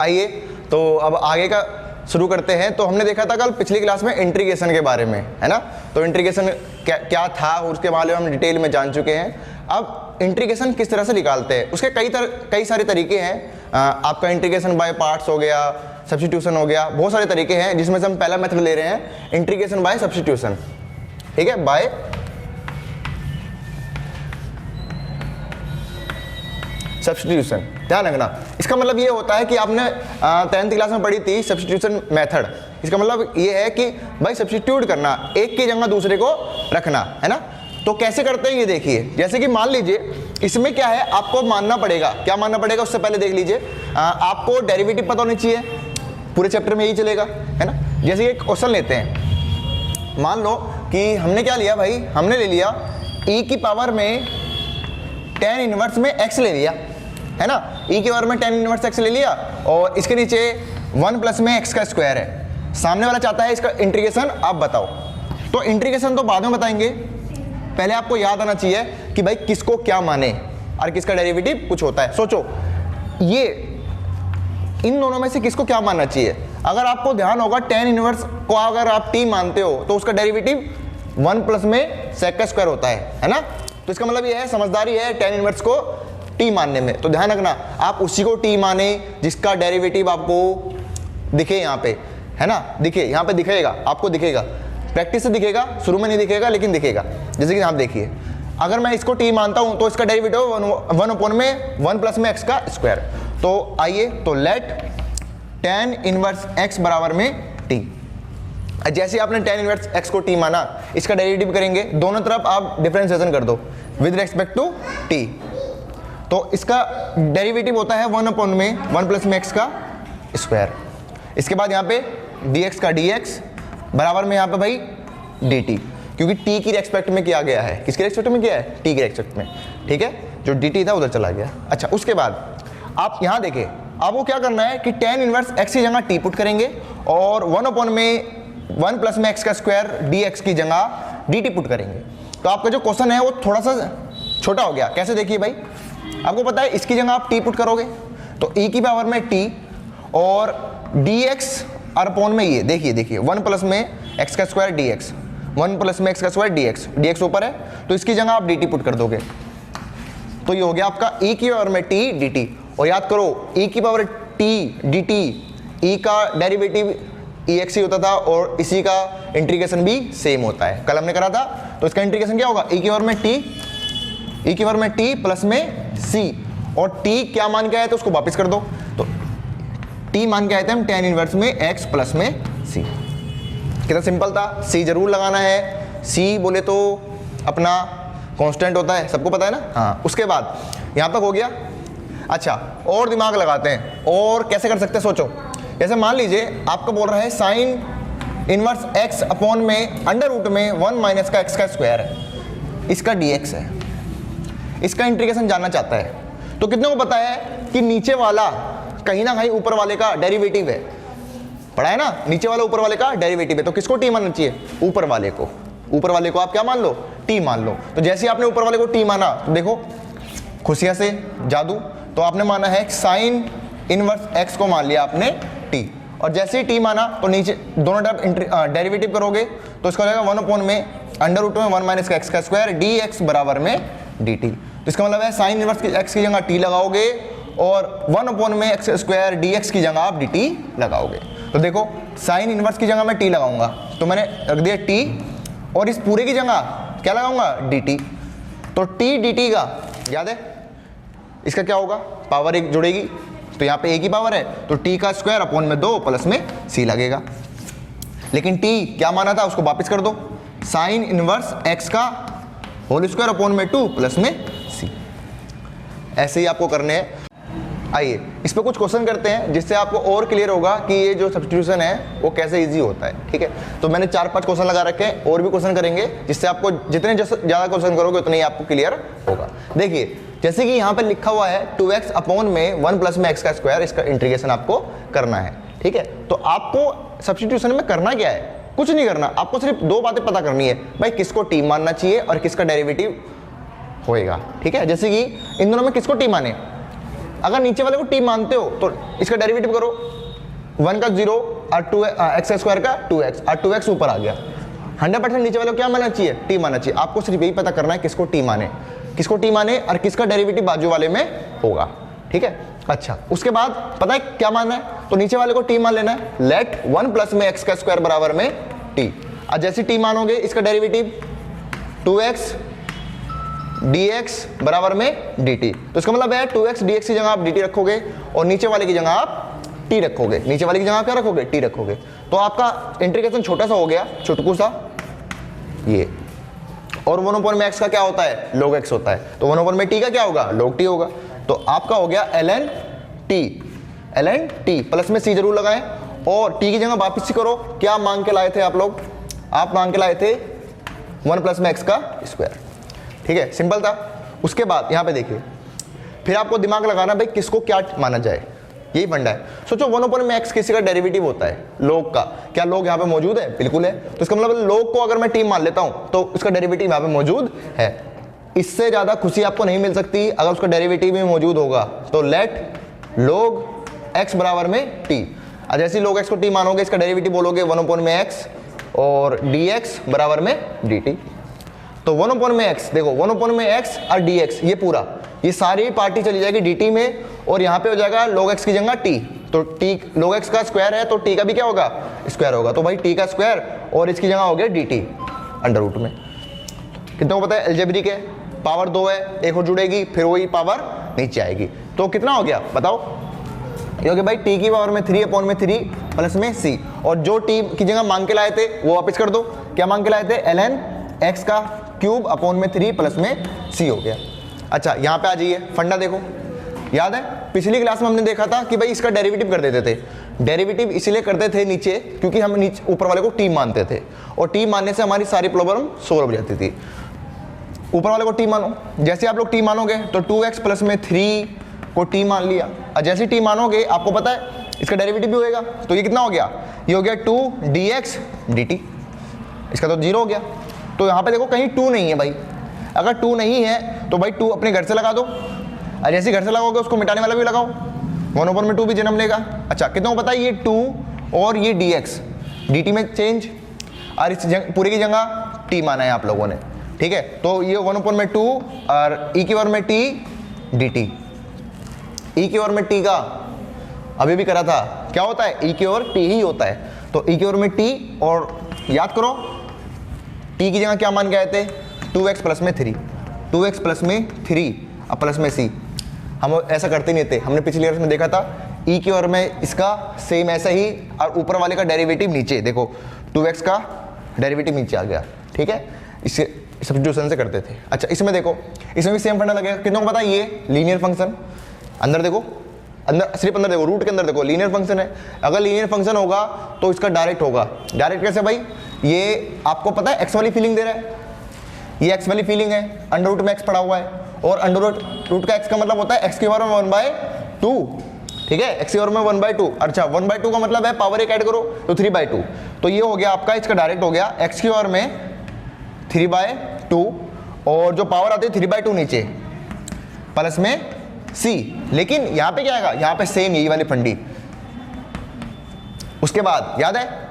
आइए तो अब आगे का शुरू करते हैं। तो हमने देखा था कल पिछली क्लास में इंटीग्रेशन के बारे में, है ना। तो इंटीग्रेशन क्या था और उसके बारे में हम डिटेल में जान चुके हैं। अब इंटीग्रेशन किस तरह से निकालते हैं, उसके कई सारे तरीके हैं। आपका इंटीग्रेशन बाय पार्ट्स हो गया, सब्स्टिट्यूशन हो गया, बहुत सारे तरीके हैं, जिसमें से हम पहला मेथड ले रहे हैं इंटीग्रेशन बाय सब्स्टिट्यूशन। ठीक है, बाय सब्स्टिट्यूशन। ध्यान रखना, इसका मतलब ये होता है कि आपने 10th क्लास में पढ़ी थी सब्स्टिट्यूशन मेथड। इसका मतलब ये है कि भाई सब्स्टिट्यूट करना, एक की जगह दूसरे को रखना, है ना। तो कैसे करते हैं ये देखिए। जैसे कि मान लीजिए इसमें क्या है, आपको मानना पड़ेगा, क्या मानना पड़ेगा उससे पहले देख लीजिए। आपको डेरिवेटिव पता होनी चाहिए, पूरे चैप्टर में यही चलेगा, है ना। जैसे एक क्वेश्चन लेते हैं, मान लो कि हमने क्या लिया भाई, हमने ले लिया e की पावर में tan इनवर्स में x ले लिया, है ना। e की पावर में tan इनवर्स x ले लिया और इसके नीचे 1 प्लस में x का स्क्वायर है। सामने वाला चाहता है इसका इंटीग्रेशन, आप बताओ। तो इंटीग्रेशन तो बाद में बताएंगे, पहले आपको याद आना चाहिए कि भाई किसको क्या माने और किसका डेरिवेटिव कुछ होता है। सोचो ये इन दोनों में से किसको क्या मानना चाहिए। अगर आपको ध्यान होगा tan इनवर्स को अगर आप t मानते हो तो उसका डेरिवेटिव 1 प्लस में sec का स्क्वायर होता है ना। तो इसका मतलब ये है, समझदारी है tan इनवर्स को t मानने में। तो ध्यान रखना, आप उसी को t माने जिसका डेरिवेटिव आपको दिखे यहाँ पे, है ना। दिखे यहाँ पे, दिखेगा आपको, दिखेगा प्रैक्टिस से दिखेगा, शुरू में नहीं दिखेगा लेकिन दिखेगा। जैसे कि आप देखिए, अगर मैं इसको t मानता हूँ तो इसका डेरिवेटिव 1 अपॉन में 1 प्लस में x का स्क्वायर। तो आइए, तो लेट tan इनवर्स x बराबर में t। जैसे आपने tan इनवर्स x को t माना, इसका डेरिवेटिव करेंगे, दोनों तरफ आप डिफरेंशिएशन कर दो विद रेस्पेक्ट टू t। तो इसका डेरिवेटिव होता है 1 अपॉन में 1 प्लस में x का स्क्वायर। इसके बाद यहाँ पे dx का dx बराबर में यहाँ पे भाई dt, क्योंकि t की रेस्पेक्ट में किया गया है। किसके रेस्पेक्ट में किया है? t की रेस्पेक्ट में। ठीक है, जो dt था उधर चला गया। अच्छा, उसके बाद आप यहाँ देखें, आपको क्या करना है कि tan इनवर्स x की जगह t पुट करेंगे और 1 अपॉन में 1 प्लस में x का स्क्वायर dx की जगह dt पुट करेंगे। तो आपका जो क्वेश्चन है वो थोड़ा सा छोटा हो गया। कैसे? देखिए भाई, आपको पता है इसकी जगह आप t पुट करोगे तो e की पावर में t और dx अपॉन में ये देखिए 1 प्लस में x का स्क्वायर dx, 1 प्लस में x का स्क्वायर dx ऊपर है तो इसकी जगह आप dt पुट कर दोगे। तो ये हो गया आपका e की पावर में t dt। और याद करो, e की पावर t dt, e का डेरिवेटिव ex ही होता था और इसी का इंटीग्रेशन भी सेम होता है, कल हमने करा था। तो इसका इंटीग्रेशन क्या होगा? e की पावर में t प्लस में c, और t क्या मान के आए तो उसको वापस कर दो। तो t मान के आए थे हम tan इनवर्स में x प्लस में c। कितना सिंपल था। c जरूर लगाना है, c बोले तो अपना कांस्टेंट होता है, सबको पता है ना। हाँ, उसके बाद यहाँ तक हो गया। अच्छा, और दिमाग लगाते हैं, और कैसे कर सकते हैं सोचो। जैसे मान लीजिए आपको बोल रहा है साइन इनवर्स x अपॉन में अंडर रूट में 1 माइनस का x का स्क्वायर है, इसका dx है, इसका इंटीग्रेशन जानना चाहता है। तो कितने को पता है कि नीचे वाला कहीं ना कहीं ऊपर वाले का डेरिवेटिव है, पढ़ा है ना। नीचे वाला ऊपर वाले का डेरिवेटिव है, तो किसको t मानना चाहिए? ऊपर वाले को। ऊपर वाले को आप क्या मान लो? t मान लो। तो जैसे आपने ऊपर वाले को t माना, तो देखो खुशियां से जादू, तो आपने माना है साइन इनवर्स x को मान लिया आपने t, और जैसे ही t माना तो नीचे दोनों तरफ डेरिवेटिव करोगे तो इसका हो जाएगा 1 अपॉन में अंडर रूट में 1 माइनस का x का स्क्वायर dx बराबर में dt। तो इसका मतलब है साइन इनवर्स x की जगह t लगाओगे और 1 अपॉन में x स्क्वायर dx की जगह आप dt लगाओगे। तो देखो, साइन इनवर्स की जगह मैं t लगाऊंगा तो मैंने रख दिया t, और इस पूरे की जगह क्या लगाऊंगा? dt। तो t dt का याद है, इसका क्या होगा? पावर एक जुड़ेगी, तो यहाँ पे a की पावर है तो t का स्क्वायर अपॉन में 2 प्लस में c लगेगा। लेकिन t क्या माना था उसको वापस कर दो, साइन इनवर्स x का होल स्क्वायर अपॉन में 2 प्लस में c। ऐसे ही आपको करने हैं। आइए इस पर कुछ क्वेश्चन करते हैं जिससे आपको और क्लियर होगा कि ये जो सब्स्टिट्यूशन है वो कैसे इजी होता है। ठीक है, तो मैंने 4-5 क्वेश्चन लगा रखे हैं, और भी क्वेश्चन करेंगे जिससे आपको जितने ज़्यादा क्वेश्चन करोगे उतने ही आपको क्लियर होगा। देखिए, जैसे कि यहाँ पे लिखा हुआ है 2x अपॉन में 1 प्लस में x का स्क्वायर, इसका इंटीग्रेशन आपको करना है। ठीक है, तो आपको सब्स्टिट्यूशन में करना क्या है? कुछ नहीं करना, आपको सिर्फ 2 बातें पता करनी है, भाई किसको t मानना चाहिए और किसका डेरिवेटिव होएगा। ठीक है, जैसे कि इन दोनों में किसको t माने? अगर नीचे वाले को टी मानते हो तो इसका डेरिवेटिव करो, 1 का 0 और 2 एक्स स्क्वायर का 2x और 2x ऊपर आ गया। 100% नीचे वाले को क्या मानना चाहिए? टी मानना चाहिए। आपको सिर्फ यही पता करना है किसको टी माने और किसका डेरिवेटिव बाजू वाले में होगा, ठीक है। अच्छा, उसके बाद पता है क्या मानना है? तो नीचे वाले को टी मान लेना है। लेट 1 प्लस में एक्स का स्क्वायर बराबर में टी। और जैसे टी मानोगे इसका डेरिवेटिव 2x dx बराबर में dt। तो इसका मतलब है 2x dx की जगह आप dt रखोगे और नीचे वाले की जगह आप t रखोगे। नीचे वाले की जगह क्या रखोगे? t रखोगे। तो आपका इंटीग्रेशन छोटा सा हो गया, छुटकू सा ये। और 1/में x का क्या होता है? log x होता है। तो 1/में t का क्या होगा? log t होगा। तो आपका हो गया ln t प्लस में c जरूर लगाएं और t की जगह वापिस करो। क्या मांग के लाए थे आप लोग? आप मांग के लाए थे 1 प्लस में x का स्क्वायर, ठीक है, सिंपल था। उसके बाद यहां पे देखिए, फिर आपको दिमाग लगाना भाई किसको क्या माना जाए, यही फंडा है। सोचो 1/में x किसी का डेरिवेटिव होता है log का, क्या log यहाँ पे मौजूद है? बिल्कुल है। तो इसका मतलब log को अगर मैं t मान लेता हूं तो इसका डेरिवेटिव यहाँ पे मौजूद है। इससे ज्यादा खुशी आपको नहीं मिल सकती अगर उसका डेरिवेटिव भी मौजूद होगा। तो लेट log x बराबर में t। जैसे log x को t मानोगे इसका डेरिवेटिव बोलोगे 1/में x और dx बराबर में dt। तो 1/में x, देखो 1/में x और dx, ये पूरा, ये सारी पार्टी चली जाएगी dt में और यहाँ पे हो जाएगा log x की जगह t। तो t log x का स्क्वायर है तो t का भी क्या होगा? स्क्वायर होगा। तो भाई t का स्क्वायर और इसकी जगह हो गया dt अंडर रूट में। कितना को पता है? अलजेब्रिक है, पावर 2 है, एक और जुड़ेगी फिर वही पावर नीचे आएगी। तो कितना हो गया बताओ? ये हो गया भाई t की पावर में 3/3 प्लस में c। और जो t की जगह मांग के लाए थे वो वापस कर दो। क्या मांग के लाए थे? ln x का क्यूब अपॉन में 3 प्लस में c हो गया। अच्छा, यहाँ पे आ जाइए, फंडा देखो, याद है पिछली क्लास में हमने देखा था कि भाई इसका डेरिवेटिव कर देते थे। डेरिवेटिव इसलिए करते थे नीचे क्योंकि हम नीचे ऊपर वाले को t मानते थे और t मानने से हमारी सारी प्रॉब्लम सोल्व हो जाती थी। ऊपर वाले को t मानो, जैसे आप लोग t मानोगे तो 2x प्लस में 3 को t मान लिया और जैसे t मानोगे आपको पता है इसका डेरिवेटिव भी होएगा। तो ये कितना हो गया? ये हो गया 2 dx dt। इसका तो 0 हो गया। तो यहाँ पे देखो कहीं 2 नहीं है भाई। अगर 2 नहीं है तो भाई 2 अपने घर से लगा दो और जैसे घर से लगाओगे उसको मिटाने वाला भी लगाओ, 1/2 भी जन्म लेगा। अच्छा, कितना को पता है? ये 2 और ये dx dt में चेंज और इस पूरी की जगह t माना है आप लोगों ने, ठीक है। तो ये 1/2 और e की पावर में t dt। e की पावर में t का अभी भी करा था, क्या होता है? e की पावर t ही होता है। तो e की पावर में t और याद करो t की जगह क्या मान के आए थे? 2x प्लस में 3, 2x प्लस में 3 और प्लस में c। हम ऐसा करते नहीं थे, हमने पिछले ईयर में देखा था e की पावर में इसका सेम ऐसा ही और ऊपर वाले का डेरिवेटिव नीचे, देखो 2x का डेरिवेटिव नीचे आ गया, ठीक है। इससे सब्स्टिट्यूशन से करते थे। अच्छा, इसमें देखो, इसमें भी सेम फंडा लगेगा। कितनों को पता है? ये लीनियर फंक्शन, अंदर देखो, अंदर सिर्फ अंदर देखो, रूट के अंदर देखो, लीनियर फंक्शन है। अगर लीनियर फंक्शन होगा तो इसका डायरेक्ट होगा। डायरेक्ट कैसे भाई? ये आपको पता है x वाली फीलिंग दे रहा है, ये x वाली फीलिंग है, अंडर रूट में x पड़ा हुआ है और अंडर रूट का x का मतलब होता है x की पावर में 1/2, ठीक है, x की पावर में 1/2। अच्छा, 1/2 का मतलब है पावर 1 ऐड करो तो 3/2। तो ये हो गया आपका, इसका डायरेक्ट हो गया x की पावर में 3/2 और जो पावर आती है 3/2 नीचे प्लस में c। लेकिन यहाँ पे क्या आएगा? यहाँ पे सेम यही वाली फंडी। उसके बाद याद है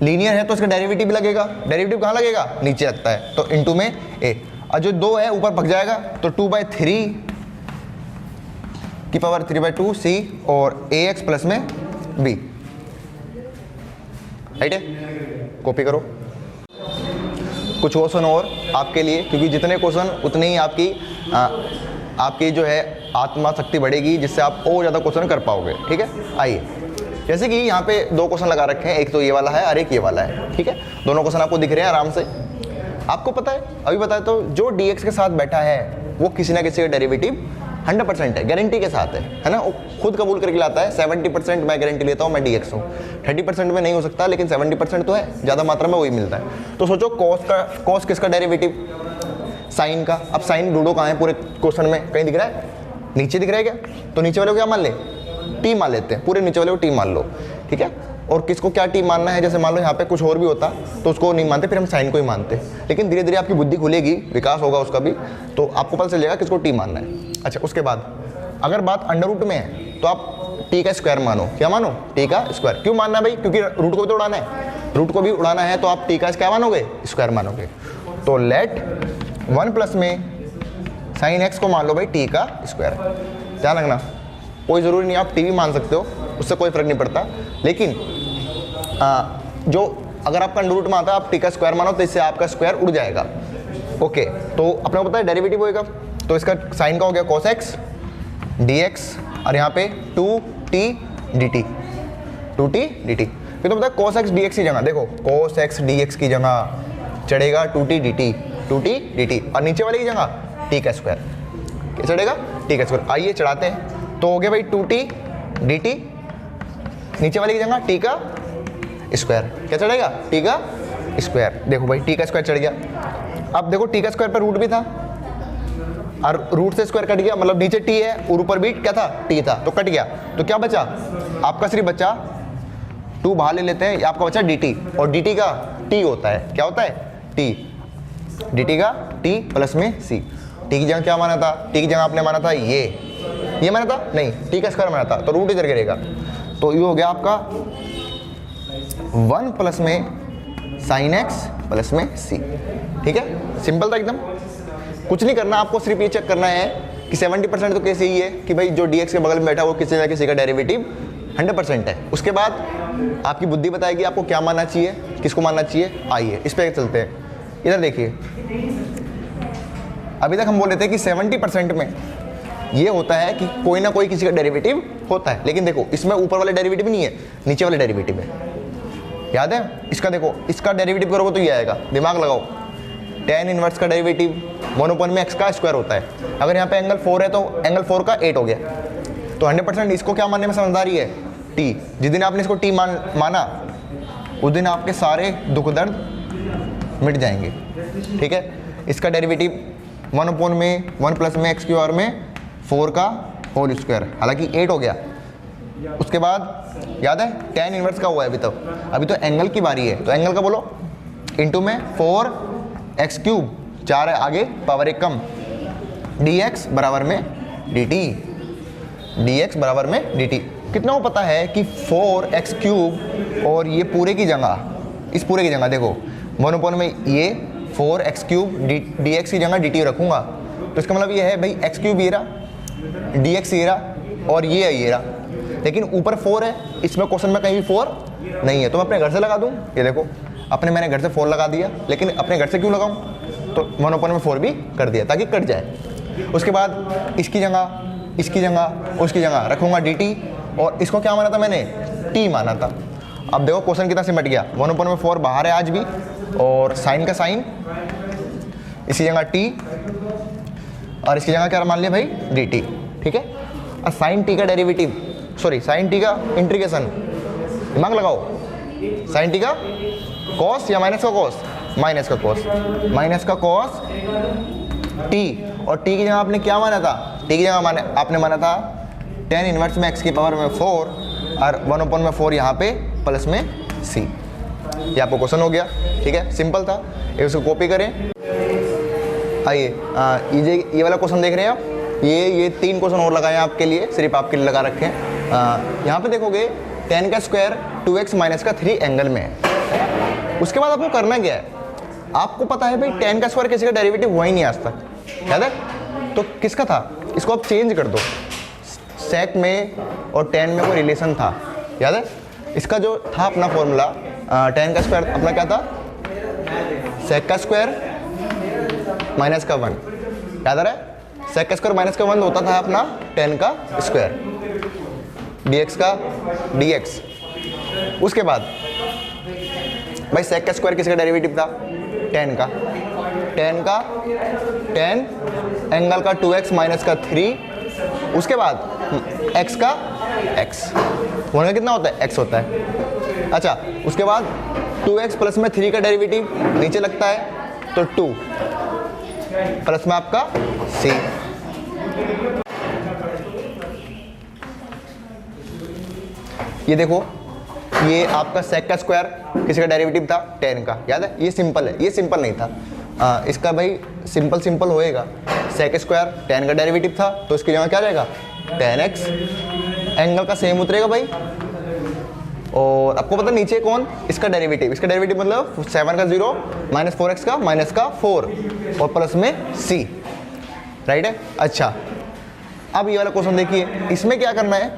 लीनियर है तो इसका डेरिवेटिव भी लगेगा। डेरिवेटिव कहाँ लगेगा? नीचे लगता है, तो इनटू में a। और जो 2 है ऊपर पक जाएगा तो 2/3 की पावर 3/2 c और ax प्लस में b, राइट है। कॉपी करो। कुछ क्वेश्चन और आपके लिए, क्योंकि जितने क्वेश्चन उतनी ही आपकी जो है आत्मा शक्ति बढ़ेगी, जिससे आप और ज़्यादा क्वेश्चन कर पाओगे, ठीक है। आइए, जैसे कि यहाँ पे 2 क्वेश्चन लगा रखे हैं, एक तो ये वाला है और एक ये वाला है, ठीक है। दोनों क्वेश्चन आपको दिख रहे हैं आराम से। आपको पता है, अभी बताया तो जो dx के साथ बैठा है वो किसी ना किसी का डेरिवेटिव 100% है, गारंटी के साथ है ना। वो खुद कबूल करके लाता है 70% मैं गारंटी लेता हूँ, मैं dx हूँ। 30% में नहीं हो सकता लेकिन 70% तो है, ज़्यादा मात्रा में वही मिलता है। तो सोचो कॉस किसका डेरिवेटिव? साइन का। अब साइन ढूंढो कहाँ है पूरे क्वेश्चन में? कहीं दिख रहा है? नीचे दिख रहा है क्या? तो नीचे वाले को क्या मान ले? टी मान लेते हैं, पूरे नीचे वाले को टी मान लो, ठीक है। और किसको क्या टी मानना है? जैसे मान लो यहाँ पे कुछ और भी होता तो उसको नहीं मानते, फिर हम साइन को ही मानते। लेकिन धीरे धीरे आपकी बुद्धि खुलेगी, विकास होगा उसका भी, तो आपको पता चल जाएगा किसको टी मानना है। अच्छा, उसके बाद अगर बात अंडर रूट में है तो आप टी का स्क्वायर मानो। क्या मानो? टी का स्क्वायर। क्यों मानना है भाई? क्योंकि रूट को भी तो उड़ाना है, रूट को भी उड़ाना है, तो आप टी का क्या मानोगे? स्क्वायर मानोगे। तो लेट 1 प्लस में साइन एक्स को मान लो भाई टी का स्क्वायर। ध्यान रखना, कोई ज़रूरी नहीं, आप टी भी मान सकते हो, उससे कोई फर्क नहीं पड़ता। लेकिन जो अगर आपका अंडर रूट में आता है आप टी का स्क्वायर मानो, तो इससे आपका स्क्वायर उड़ जाएगा। ओके, तो अपने को पता है डेरिवेटिव होएगा, तो इसका साइन का हो गया cos x dx, और यहाँ पे 2t dt, 2t dt। फिर तो पता है cos x dx की जगह देखो, cos x dx की जगह चढ़ेगा 2t dt, 2t dt, और नीचे वाले की जगह t का स्क्वायर। क्या चढ़ेगा? t का स्क्वायर। आइए चढ़ाते हैं, तो हो गया भाई 2t dt, नीचे वाले की जगह t का स्क्वायर। क्या चढ़ेगा? t का स्क्वायर। देखो भाई t का स्क्वायर चढ़ गया। अब देखो t का स्क्वायर पर रूट भी था, और रूट से स्क्वायर कट गया, मतलब नीचे t है और ऊपर भी क्या था? t था, तो कट गया। तो क्या बचा? आपका सिर्फ बचा 2 बाहर ले लेते हैं, आपका बचा dt, और dt का t होता है। क्या होता है? t, dt का t प्लस में c। t की जगह क्या माना था? t की जगह आपने माना था ये माना था? नहीं, t का स्क्वायर माना था, तो रूट इधर गिरेगा। तो ये हो गया आपका 1 प्लस में साइन एक्स प्लस में c। ठीक है, सिंपल था एकदम, कुछ नहीं करना आपको, सिर्फ ये चेक करना है कि 70% तो कैसे ही है कि भाई जो dx के बगल में बैठा वो किसी ना किसी का डेरिवेटिव 100% है। उसके बाद आपकी बुद्धि बताएगी आपको क्या मानना चाहिए, किसको मानना चाहिए। आइए इस पर चलते हैं। इधर देखिए, अभी तक हम बोल रहे थे कि 70% में ये होता है कि कोई ना कोई किसी का डेरिवेटिव होता है, लेकिन देखो इसमें ऊपर वाले डेरिवेटिव नहीं है, नीचे वाले डेरिवेटिव है। याद है? इसका देखो, इसका डेरिवेटिव करोगे तो ये आएगा, दिमाग लगाओ। tan इनवर्स का डेरिवेटिव 1 में x का स्क्वायर होता है। अगर यहाँ पे एंगल 4 है तो एंगल 4 का 8 हो गया। तो 100% इसको क्या मानने में समझदारी है? t। जिस दिन आपने इसको t माना उस दिन आपके सारे दुख दर्द मिट जाएंगे। ठीक है, इसका डेरिवेटिव 1 में 1 प्लस में x क्यूब में 4 का होल स्क्वायर, हालांकि 8 हो गया। उसके बाद याद है tan इनवर्स का हुआ है अभी तो एंगल की बारी है, तो एंगल का बोलो, इंटू में 4x क्यूब, 4 है आगे, पावर 1 कम, dx बराबर में dt, dx बराबर में dt। कितना को पता है कि 4x क्यूब और ये पूरे की जगह, इस पूरे की जगह देखो 1 में ये 4x क्यूब dx की जगह dt रखूँगा, तो इसका मतलब ये है भाई x क्यूब ये रहा, dx ये रहा, और ये है ये रहा। लेकिन ऊपर 4 है, इसमें क्वेश्चन में कहीं भी 4 नहीं है, तो मैं अपने घर से लगा दूं। ये देखो, मैंने घर से 4 लगा दिया, लेकिन अपने घर से क्यों लगाऊं? तो 1 में 4 भी कर दिया ताकि कट जाए। उसके बाद इसकी जगह उसकी जगह रखूंगा dt, और इसको क्या माना था मैंने? t माना था। अब देखो क्वेश्चन कितना सिमट गया, 1 में 4 बाहर है आज भी, और साइन का साइन, इसी जगह t, और इसकी जगह क्या मान लिया भाई? dt। ठीक है, और साइन t का डेरिवेटिव, सॉरी साइन टी का इंटीग्रेशन, दिमाग लगाओ, साइन टी का कॉस या माइनस का कॉस? माइनस का कॉस, माइनस का कॉस टी, और टी की जगह आपने क्या माना था? टी की जगह आपने माना था tan इनवर्स में x की पावर में 4, और 1 में 4 यहाँ पे प्लस में c। ये आपको क्वेश्चन हो गया। ठीक है, सिंपल था, ये उसको कॉपी करें। आइए ये वाला क्वेश्चन देख रहे हैं आप, ये 3 क्वेश्चन और लगाए हैं आपके लिए, सिर्फ आपके लिए लगा रखे हैं। यहाँ पे देखोगे tan का स्क्वायर 2x माइनस का 3 एंगल में है। उसके बाद आपको करना क्या है? आपको पता है भाई tan का स्क्वायर किसी का डेरिवेटिव हुआ ही नहीं आज तक, याद है? तो किसका था? इसको आप चेंज कर दो, sec में और tan में कोई रिलेशन था, याद है? इसका जो था अपना फॉर्मूला, tan का स्क्वायर अपना क्या था? sec का स्क्वायर माइनस का 1, याद आ रहा है? sec का स्क्वायर माइनस का 1 होता था अपना tan का स्क्वायर, dx का dx। उसके बाद भाई sec का स्क्वायर किसका डेरिवेटिव था? tan का tan एंगल का 2x माइनस का 3, उसके बाद x का x, होने का कितना होता है? x होता है। अच्छा, उसके बाद 2x प्लस में 3 का डेरिवेटिव नीचे लगता है, तो 2 प्लस में आपका c। ये देखो, ये आपका sec का स्क्वायर किसी का डेरिवेटिव था? tan का, याद है? ये सिंपल है, ये सिंपल नहीं था। इसका भाई सिंपल होएगा, sec स्क्वायर tan का डेरिवेटिव था, तो इसकी जगह क्या रहेगा? 10x, एंगल का सेम उतरेगा भाई। और आपको पता नीचे कौन, इसका डेरिवेटिव, इसका डेरिवेटिव मतलब 7 का 0 माइनस 4x का माइनस का 4 और प्लस में c, राइट है। अच्छा अब ये वाला क्वेश्चन देखिए, इसमें क्या करना है,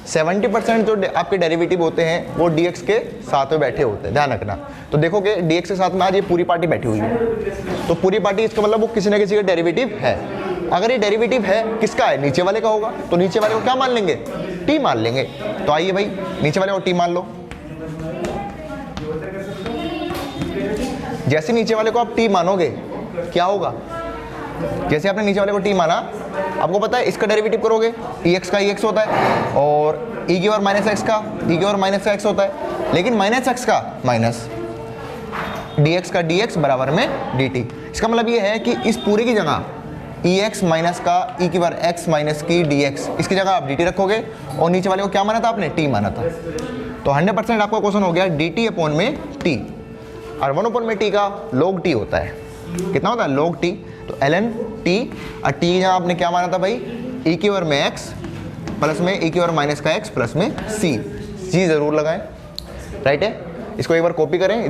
70% जो आपके डेरिवेटिव होते हैं वो dx के साथ में बैठे होते हैं, ध्यान रखना। तो देखोगे dx के साथ में आज ये पूरी पार्टी बैठी हुई है, तो पूरी पार्टी इसका मतलब वो किसी न किसी का डेरिवेटिव है। अगर ये डेरिवेटिव है किसका है, नीचे वाले का होगा, तो नीचे वाले को क्या मान लेंगे, t मान लेंगे। तो आइए भाई नीचे वाले को t मान लो। जैसे नीचे वाले को आप t मानोगे क्या होगा, जैसे आपने नीचे वाले को t माना, आपको पता है इसका डेरिवेटिव करोगे ex का ex होता है और e की पावर माइनस एक्स का e की पावर माइनस का x होता है, लेकिन माइनस एक्स का माइनस, dx का dx बराबर में dt। इसका मतलब ये है कि इस पूरे की जगह ex माइनस का e की पावर x माइनस की dx, इसकी जगह आप dt रखोगे और नीचे वाले को क्या माना था आपने, t माना था। तो 100% आपका क्वेश्चन हो गया dt अपॉन में t, और 1 अपॉन में t का log t होता है, कितना होता है log t। तो ln t, और t की जगह आपने क्या माना था भाई, e की पावर में x प्लस में e की पावर माइनस का x प्लस में c, जी जरूर लगाएं, राइट है। इसको एक बार कॉपी करें।